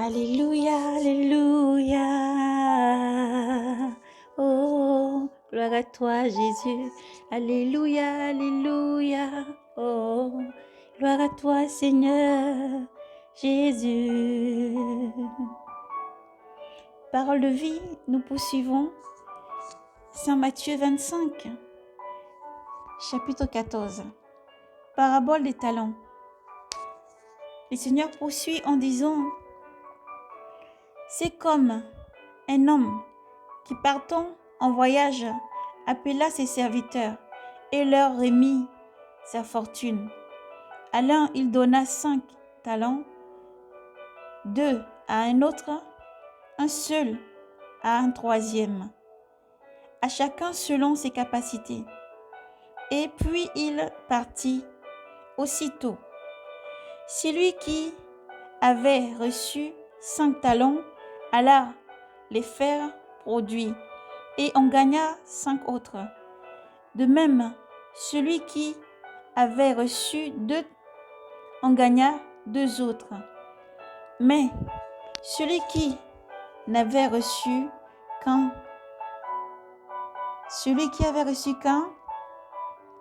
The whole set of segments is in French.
Alléluia, Alléluia. Oh, gloire à toi, Jésus. Alléluia, Alléluia. Oh, gloire à toi, Seigneur Jésus. Parole de vie, nous poursuivons. Saint Matthieu 25, chapitre 14. Parabole des talents. Le Seigneur poursuit en disant: c'est comme un homme qui, partant en voyage, appela ses serviteurs et leur remit sa fortune. À l'un, il donna 5 talents, 2 à un autre, un seul à un troisième, à chacun selon ses capacités. Et puis il partit aussitôt. Celui qui avait reçu 5 talents alla les faire produire et en gagna 5 autres. De même, celui qui avait reçu 2 en gagna 2 autres. Mais celui qui n'avait reçu qu'un,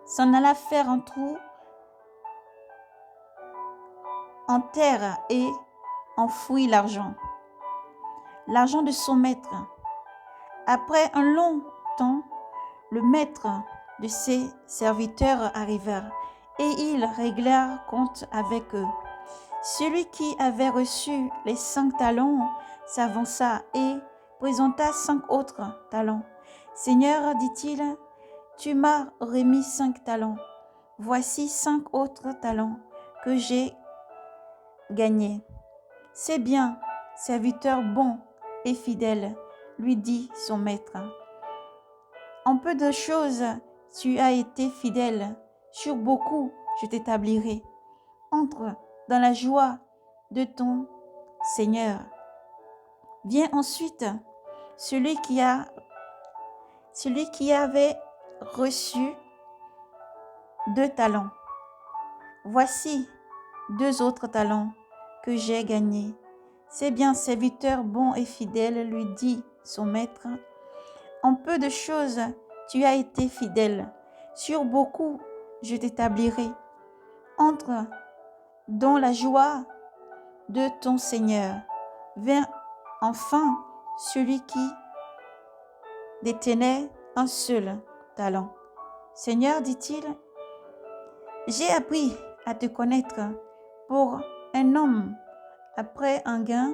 s'en alla faire un trou en terre et enfouit l'argent de son maître. Après un long temps, le maître de ses serviteurs arriva et ils réglèrent compte avec eux. Celui qui avait reçu les 5 talents s'avança et présenta 5 autres talents. Seigneur, dit-il, tu m'as remis 5 talents. Voici 5 autres talents que j'ai gagnés. C'est bien, serviteur bon et fidèle, lui dit son maître. En peu de choses, tu as été fidèle. Sur beaucoup, je t'établirai. Entre dans la joie de ton Seigneur. Vient ensuite celui qui avait reçu 2 talents. Voici 2 autres talents que j'ai gagnés. C'est bien, serviteur bon et fidèle, lui dit son maître. En peu de choses, tu as été fidèle. Sur beaucoup, je t'établirai. Entre dans la joie de ton Seigneur. Vint enfin celui qui détenait un seul talent. Seigneur, dit-il, j'ai appris à te connaître pour un homme après un gain.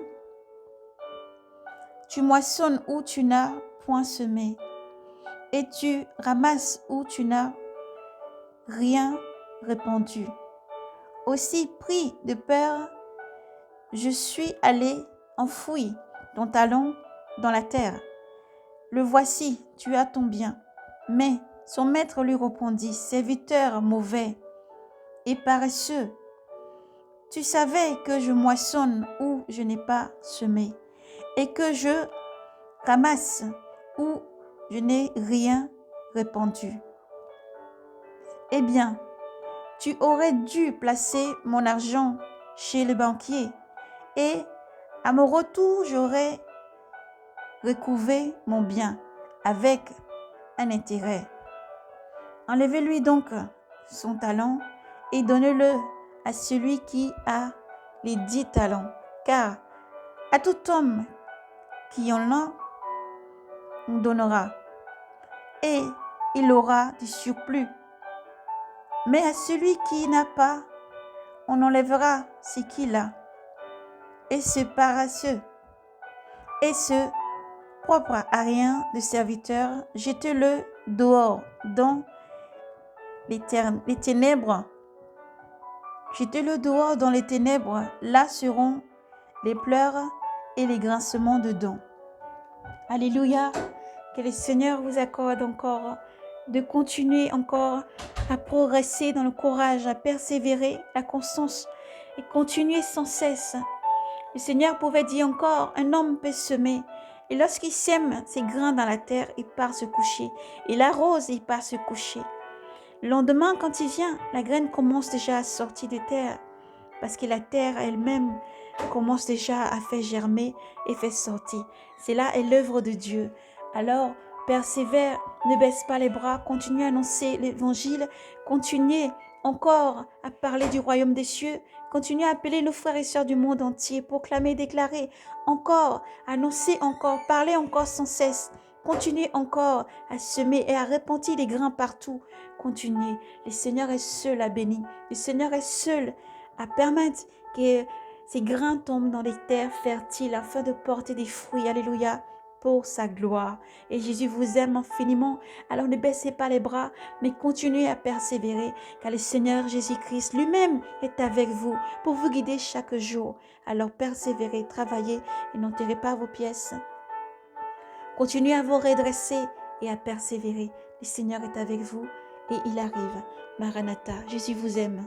Tu moissonnes où tu n'as point semé et tu ramasses où tu n'as rien répandu. Aussi pris de peur, je suis allé enfouir ton talent dans la terre. Le voici, tu as ton bien. Mais son maître lui répondit, serviteur mauvais et paresseux, tu savais que je moissonne où je n'ai pas semé et que je ramasse où je n'ai rien répandu. Eh bien, tu aurais dû placer mon argent chez le banquier et à mon retour, j'aurais recouvré mon bien avec un intérêt. Enlevez-lui donc son talent et donnez-le à celui qui a les 10 talents. Car à tout homme qui en a, on donnera et il aura du surplus. Mais à celui qui n'a pas, on enlèvera ce qu'il a. Et ce paresseux et ce propre à rien de serviteur, jetez-le dehors dans les ténèbres. Jetez-le dehors dans les ténèbres. Là seront les pleurs et les grincements de dents. Alléluia. Que le Seigneur vous accorde encore de continuer encore à progresser dans le courage, à persévérer, la constance et continuer sans cesse. Le Seigneur pouvait dire encore, un homme peut semer. Et lorsqu'il sème ses grains dans la terre, il part se coucher. Il arrose et il part se coucher. Le lendemain, quand il vient, la graine commence déjà à sortir de terre. Parce que la terre elle-même commence déjà à faire germer et faire sortir. C'est là est l'œuvre de Dieu. Alors, persévère, ne baisse pas les bras, continue à annoncer l'évangile, continue encore à parler du royaume des cieux, continue à appeler nos frères et sœurs du monde entier, proclamer, déclarer, encore, annoncer encore, parler encore sans cesse. Continuez encore à semer et à répandre les grains partout. Continuez. Le Seigneur est seul à bénir. Le Seigneur est seul à permettre que ces grains tombent dans les terres fertiles afin de porter des fruits. Alléluia. Pour sa gloire. Et Jésus vous aime infiniment. Alors ne baissez pas les bras, mais continuez à persévérer, car le Seigneur Jésus-Christ lui-même est avec vous pour vous guider chaque jour. Alors persévérez, travaillez et n'enterrez pas vos pièces. Continuez à vous redresser et à persévérer. Le Seigneur est avec vous et il arrive. Maranatha, Jésus vous aime.